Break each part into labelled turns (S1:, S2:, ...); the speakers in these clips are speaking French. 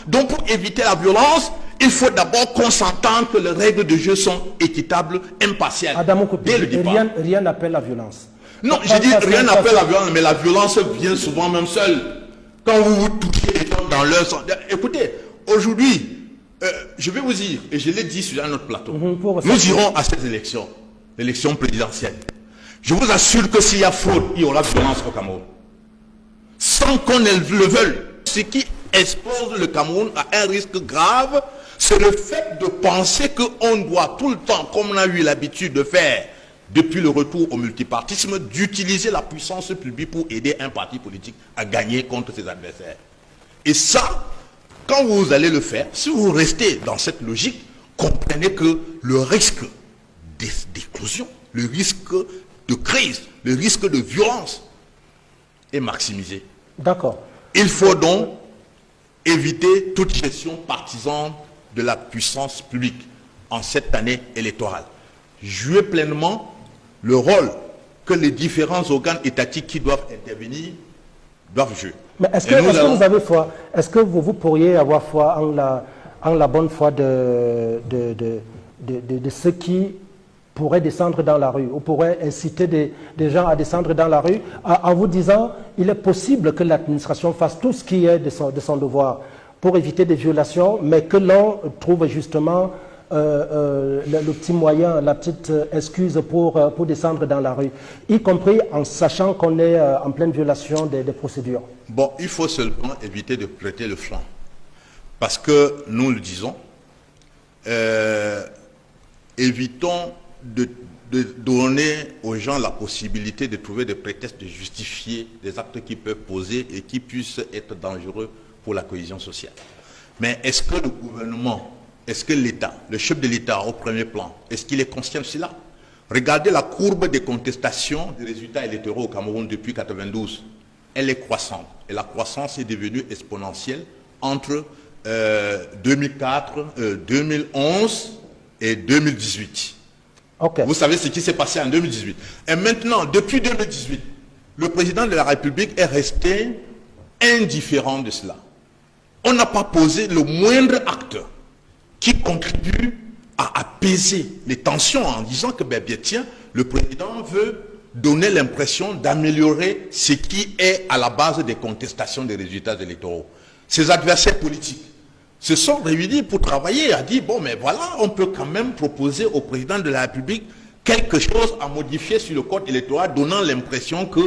S1: Donc pour éviter la violence, il faut d'abord qu'on s'entende que les règles de jeu sont équitables, impartiales.
S2: Adamo
S1: dès le départ.
S2: Rien n'appelle la violence.
S1: Non, je dis rien n'appelle la violence, mais la violence vient souvent même seule. Quand vous vous touchez les gens dans leur sens. Écoutez, aujourd'hui, je vais vous dire, et je l'ai dit sur un autre plateau, nous irons à ces élections, l'élection présidentielle. Je vous assure que s'il y a fraude, il y aura violence au Cameroun. Sans qu'on le veuille. Ce qui expose le Cameroun à un risque grave, c'est le fait de penser qu'on doit tout le temps, comme on a eu l'habitude de faire depuis le retour au multipartisme, d'utiliser la puissance publique pour aider un parti politique à gagner contre ses adversaires. Et ça, quand vous allez le faire, si vous restez dans cette logique, comprenez que le risque d'éclosion, le risque de crise, le risque de violence est maximisé.
S2: D'accord.
S1: Il faut donc éviter toute gestion partisane de la puissance publique en cette année électorale. Jouer pleinement le rôle que les différents organes étatiques qui doivent intervenir doivent jouer.
S2: Mais est-ce que vous avez foi? Est-ce que vous pourriez avoir foi en la bonne foi de ceux qui pourraient descendre dans la rue, ou pourraient inciter des gens à descendre dans la rue en vous disant il est possible que l'administration fasse tout ce qui est de son devoir pour éviter des violations, mais que l'on trouve justement le petit moyen, la petite excuse pour descendre dans la rue, y compris en sachant qu'on est en pleine violation des procédures.
S1: Bon, il faut seulement éviter de prêter le flanc. Parce que, nous le disons, évitons de donner aux gens la possibilité de trouver des prétextes de justifier des actes qui peuvent poser et qui puissent être dangereux pour la cohésion sociale. Mais est-ce que le gouvernement, est-ce que l'État, le chef de l'État au premier plan, est-ce qu'il est conscient de cela? Regardez la courbe des contestations des résultats électoraux au Cameroun depuis 1992. Elle est croissante. Et la croissance est devenue exponentielle entre 2004, 2011 et 2018.
S2: Okay.
S1: Vous savez ce qui s'est passé en 2018. Et maintenant, depuis 2018, le président de la République est resté indifférent de cela. On n'a pas posé le moindre acte qui contribue à apaiser les tensions en disant que, bien tiens, le président veut donner l'impression d'améliorer ce qui est à la base des contestations des résultats électoraux. Ses adversaires politiques se sont réunis pour travailler, a dit, bon, mais voilà, on peut quand même proposer au président de la République quelque chose à modifier sur le code électoral, donnant l'impression que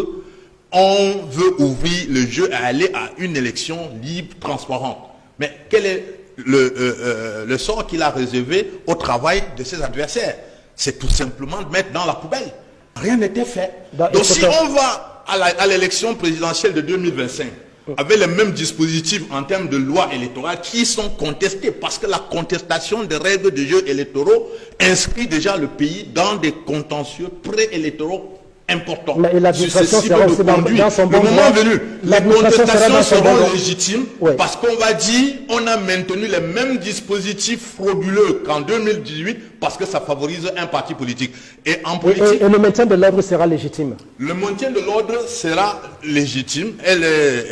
S1: on veut ouvrir le jeu à aller à une élection libre, transparente. Mais quel est le sort qu'il a réservé au travail de ses adversaires? C'est tout simplement de mettre dans la poubelle. Rien n'était fait. Donc si on va à l'élection présidentielle de 2025, avec les mêmes dispositifs en termes de loi électorale qui sont contestés, parce que la contestation des règles de jeu électoraux inscrit déjà le pays dans des contentieux préélectoraux importants.
S2: Mais l'administration sera aussi dans son bon
S1: le moment venu, les contestations seront légitimes,
S2: oui,
S1: parce qu'on va dire on a maintenu les mêmes dispositifs frauduleux qu'en 2018 parce que ça favorise un parti politique. Et en politique,
S2: et le maintien de l'ordre sera légitime.
S1: Le maintien de l'ordre sera légitime.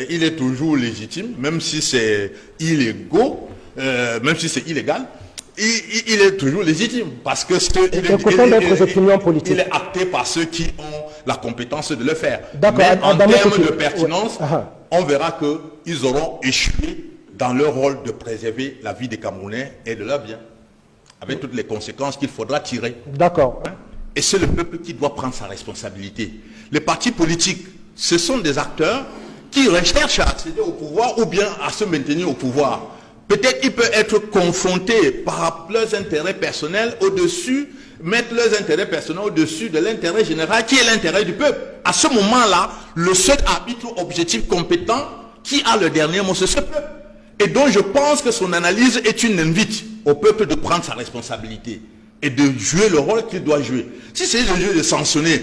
S1: Il est toujours légitime, même si c'est illégal, même si c'est illégal. Il est toujours légitime parce que il est acté par ceux qui ont la compétence de le faire. Mais en termes de pertinence, on verra qu'ils auront échoué dans leur rôle de préserver la vie des Camerounais et de leur bien, avec toutes les conséquences qu'il faudra tirer.
S2: D'accord.
S1: Et c'est le peuple qui doit prendre sa responsabilité. Les partis politiques, ce sont des acteurs qui recherchent à accéder au pouvoir ou bien à se maintenir au pouvoir. Peut-être qu'ils peuvent être confrontés par leurs intérêts personnels au-dessus, mettre leurs intérêts personnels au-dessus de l'intérêt général qui est l'intérêt du peuple. À ce moment-là, le seul arbitre objectif compétent qui a le dernier mot, c'est ce peuple. Et donc je pense que son analyse est une invite au peuple de prendre sa responsabilité et de jouer le rôle qu'il doit jouer. Si c'est le jeu de sanctionner,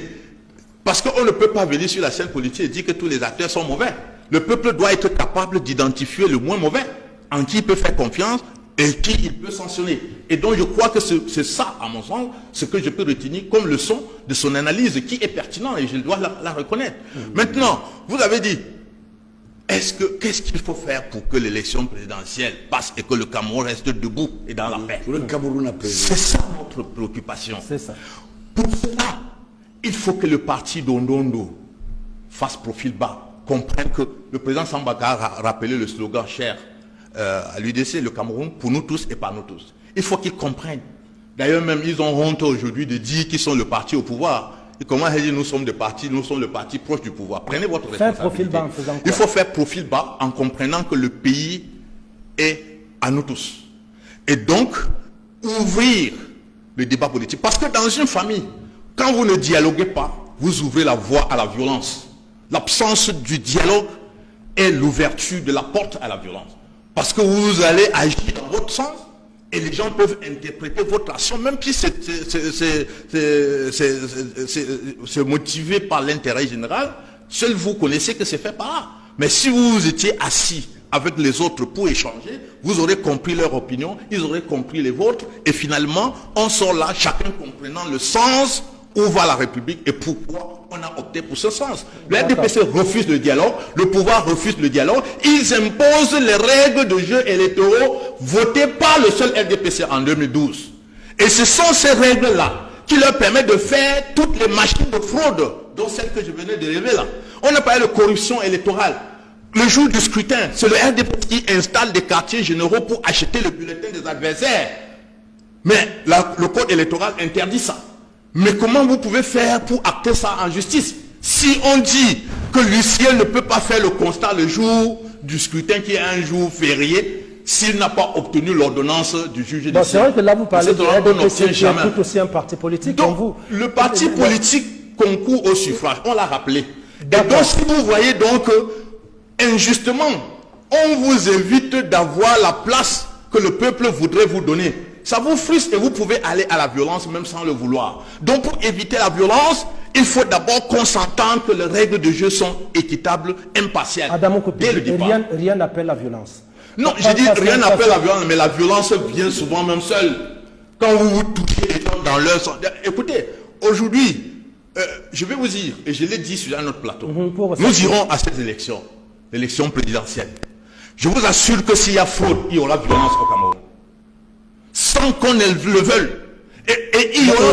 S1: parce qu'on ne peut pas venir sur la scène politique et dire que tous les acteurs sont mauvais. Le peuple doit être capable d'identifier le moins mauvais, en qui il peut faire confiance et qui il peut sanctionner. Et donc je crois que c'est ça, à mon sens, ce que je peux retenir comme leçon de son analyse qui est pertinente et je dois la reconnaître. Maintenant, vous avez dit, Qu'est-ce qu'il faut faire pour que l'élection présidentielle passe et que le Cameroun reste debout et dans la paix?
S3: Le Cameroun a président.
S1: C'est ça notre préoccupation.
S2: C'est ça.
S1: Pour cela, il faut que le parti d'Ondondo fasse profil bas, comprenne que le président Sambaka a rappelé le slogan cher à l'UDC, le Cameroun, pour nous tous et par nous tous. Il faut qu'ils comprennent. D'ailleurs, même, ils ont honte aujourd'hui de dire qu'ils sont le parti au pouvoir. Et comment dire, nous sommes le parti proche du pouvoir. Prenez votre responsabilité.
S2: Faire profil bas en faisant quoi?
S1: Il faut faire profil bas en comprenant que le pays est à nous tous. Et donc, ouvrir le débat politique. Parce que dans une famille, quand vous ne dialoguez pas, vous ouvrez la voie à la violence. L'absence du dialogue est l'ouverture de la porte à la violence. Parce que vous allez agir dans votre sens et les gens peuvent interpréter votre action, même si c'est motivé par l'intérêt général. Seul vous connaissez que c'est fait par là. Mais si vous étiez assis avec les autres pour échanger, vous aurez compris leur opinion, ils auraient compris les vôtres, et finalement, on sort là, chacun comprenant le sens où va la République et pourquoi on a opté pour ce sens. Le RDPC refuse le dialogue, le pouvoir refuse le dialogue, ils imposent les règles de jeu électoraux votées par le seul RDPC en 2012. Et ce sont ces règles-là qui leur permettent de faire toutes les machines de fraude, dont celle que je venais de révéler là. On a parlé de corruption électorale. Le jour du scrutin, c'est le RDPC qui installe des quartiers généraux pour acheter le bulletin des adversaires. Mais le code électoral interdit ça. Mais comment vous pouvez faire pour acter ça en justice? Si on dit que l'huissier ne peut pas faire le constat le jour du scrutin qui est un jour férié, s'il n'a pas obtenu l'ordonnance du juge
S2: Bon, c'est vrai que là vous parlez de RDPC qui est
S1: jamais.
S2: tout aussi un parti politique
S1: Donc,
S2: comme vous.
S1: le parti politique concourt au suffrage, on l'a rappelé. Et
S2: D'accord.
S1: donc si vous voyez donc injustement, on vous évite d'avoir la place que le peuple voudrait vous donner. Ça vous frustre et vous pouvez aller à la violence même sans le vouloir. Donc pour éviter la violence, il faut d'abord qu'on s'entende que les règles de jeu sont équitables, impartiales.
S2: Adamo Kopi,
S1: Dès le départ.
S2: rien n'appelle la violence.
S1: Non, je dis rien n'appelle la violence, mais la violence vient souvent même seule. Quand vous vous touchez les gens dans leur sens. Écoutez, aujourd'hui, je vais vous dire, et je l'ai dit sur un autre plateau, nous irons à cette élection, l'élection présidentielle. Je vous assure que s'il y a fraude, il y aura violence au Cameroun. Sans qu'on le veuille. Et il y aura...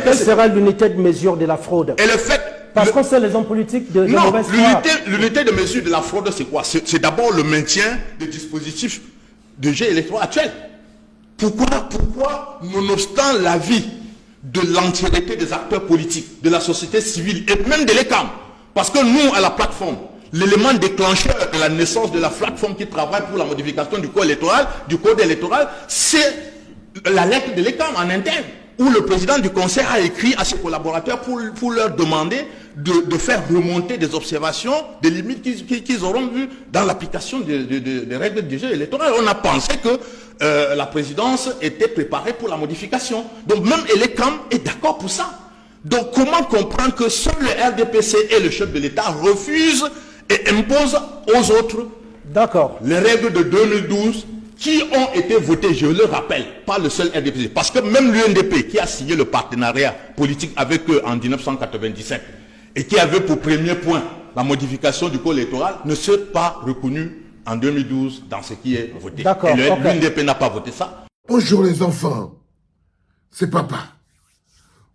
S2: Quelle sera l'unité de mesure de la fraude?
S1: Et le fait...
S2: Parce qu'on sait les hommes politiques de
S1: Non,
S2: mauvaise foi.
S1: l'unité de mesure de la fraude, c'est quoi? C'est d'abord le maintien des dispositifs de jeu électoral actuel. Pourquoi, nonobstant l'avis de l'entièreté des acteurs politiques, de la société civile et même de l'ECAM, parce que nous, à la plateforme, l'élément déclencheur de la naissance de la plateforme qui travaille pour la modification du code électoral, c'est la lettre de l'ECAM en interne, où le président du conseil a écrit à ses collaborateurs pour leur demander de faire remonter des observations, des limites qu'ils auront vues dans l'application des règles du jeu électoral. On a pensé que la présidence était préparée pour la modification. Donc même l'ECAM est d'accord pour ça. Donc comment comprendre que seul le RDPC et le chef de l'État refusent et imposent aux autres les règles de 2012 qui ont été votées, je le rappelle, par le seul RDPC. Parce que même l'UNDP qui a signé le partenariat politique avec eux en 1997 et qui avait pour premier point la modification du code électoral ne s'est pas reconnu en 2012 dans ce qui est voté. Et l'UNDP n'a pas voté ça.
S3: Bonjour les enfants, c'est papa.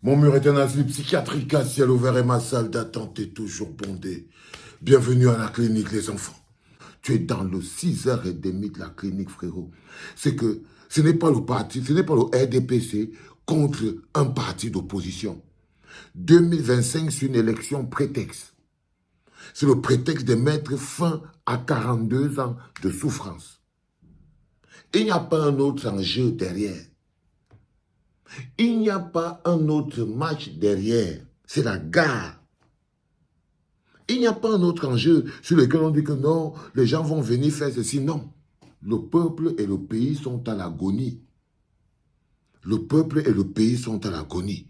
S3: Mon mur est un asile psychiatrique à ciel ouvert et ma salle d'attente est toujours bondée. Bienvenue à la clinique les enfants. Tu es dans le 6h30 de la clinique frérot. C'est que ce n'est pas le parti, ce n'est pas le RDPC contre un parti d'opposition. 2025 c'est une élection prétexte. C'est le prétexte de mettre fin à 42 ans de souffrance. Il n'y a pas un autre enjeu derrière. Il n'y a pas un autre match derrière. C'est la gare. Il n'y a pas un autre enjeu sur lequel on dit que non, les gens vont venir faire ceci. Non. Le peuple et le pays sont à l'agonie. Le peuple et le pays sont à l'agonie.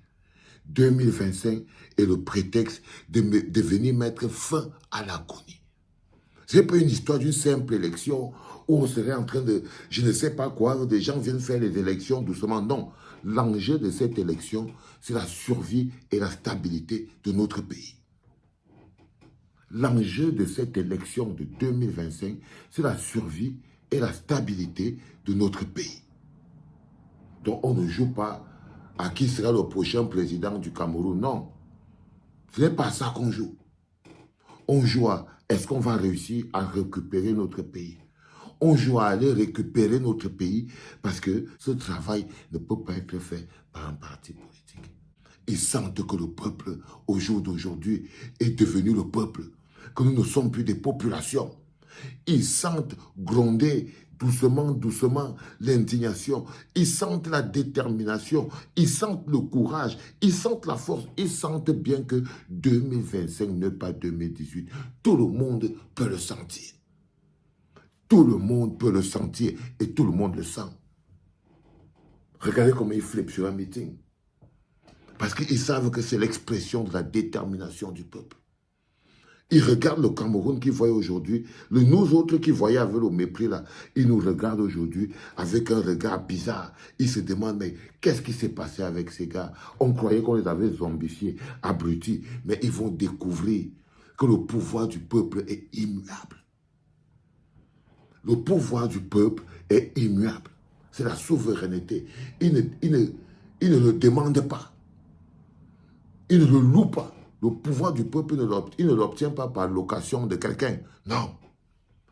S3: 2025 est le prétexte de venir mettre fin à l'agonie. Ce n'est pas une histoire d'une simple élection où on serait en train de, je ne sais pas quoi, des gens viennent faire les élections doucement. Non. L'enjeu de cette élection, c'est la survie et la stabilité de notre pays. L'enjeu de cette élection de 2025, c'est la survie et la stabilité de notre pays. Donc on ne joue pas à qui sera le prochain président du Cameroun, non. Ce n'est pas ça qu'on joue. On joue à est-ce qu'on va réussir à récupérer notre pays. On joue à aller récupérer notre pays parce que ce travail ne peut pas être fait par un parti politique. Ils sentent que le peuple, au jour d'aujourd'hui, est devenu le peuple, que nous ne sommes plus des populations. Ils sentent gronder doucement, doucement l'indignation. Ils sentent la détermination. Ils sentent le courage. Ils sentent la force. Ils sentent bien que 2025 n'est pas 2018. Tout le monde peut le sentir. Tout le monde peut le sentir et tout le monde le sent. Regardez comment ils flippent sur un meeting. Parce qu'ils savent que c'est l'expression de la détermination du peuple. Ils regardent le Cameroun qu'ils voyaient aujourd'hui, nous autres qui voyaient avec le mépris là, ils nous regardent aujourd'hui avec un regard bizarre. Ils se demandent, mais qu'est-ce qui s'est passé avec ces gars? On croyait qu'on les avait zombifiés, abrutis, mais ils vont découvrir que le pouvoir du peuple est immuable. Le pouvoir du peuple est immuable. C'est la souveraineté. Il ne le demande pas. Il ne le loue pas. Le pouvoir du peuple, il ne l'obtient pas par location de quelqu'un. Non,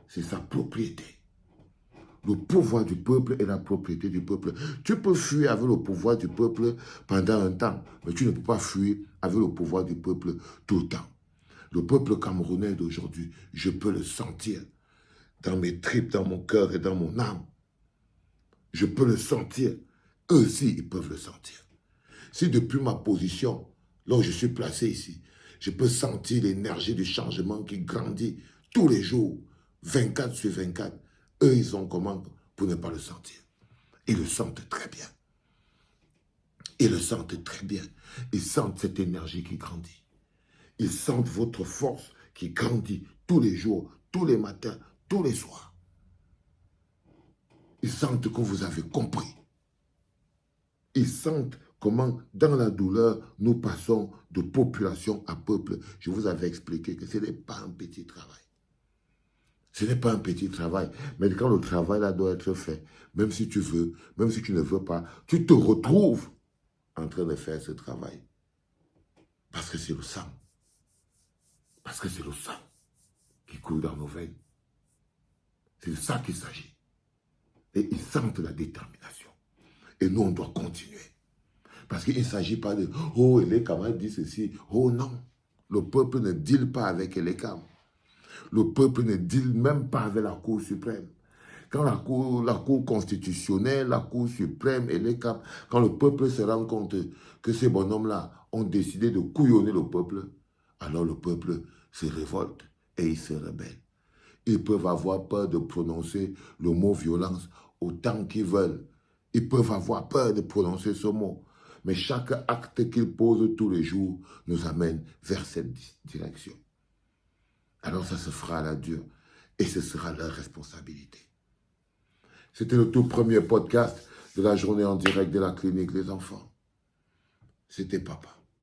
S3: c'est sa propriété. Le pouvoir du peuple est la propriété du peuple. Tu peux fuir avec le pouvoir du peuple pendant un temps, mais tu ne peux pas fuir avec le pouvoir du peuple tout le temps. Le peuple camerounais d'aujourd'hui, je peux le sentir dans mes tripes, dans mon cœur et dans mon âme. Je peux le sentir. Eux aussi, ils peuvent le sentir. Si depuis ma position, là où je suis placé ici, je peux sentir l'énergie du changement qui grandit tous les jours, 24 sur 24. Eux, ils ont comment pour ne pas le sentir? Ils le sentent très bien. Ils le sentent très bien. Ils sentent cette énergie qui grandit. Ils sentent votre force qui grandit tous les jours, tous les matins, tous les soirs. Ils sentent que vous avez compris. Ils sentent comment, dans la douleur, nous passons de population à peuple. Je vous avais expliqué que ce n'est pas un petit travail. Ce n'est pas un petit travail. Mais quand le travail là doit être fait, même si tu veux, même si tu ne veux pas, tu te retrouves en train de faire ce travail. Parce que c'est le sang. Parce que c'est le sang qui coule dans nos veines. C'est de ça qu'il s'agit. Et ils sentent la détermination. Et nous, on doit continuer. Parce qu'il ne s'agit pas de « Oh, Elekam a dit ceci. » Oh non. Le peuple ne deal pas avec Elekam. Le peuple ne deal même pas avec la Cour suprême. Quand la cour constitutionnelle, la Cour suprême, Elekam, quand le peuple se rend compte que ces bonhommes-là ont décidé de couillonner le peuple, alors le peuple se révolte et il se rebelle. Ils peuvent avoir peur de prononcer le mot violence autant qu'ils veulent. Ils peuvent avoir peur de prononcer ce mot. Mais chaque acte qu'ils posent tous les jours nous amène vers cette direction. Alors ça se fera à la dure et ce sera leur responsabilité. C'était le tout premier podcast de la journée en direct de la clinique Les Enfants. C'était Papa.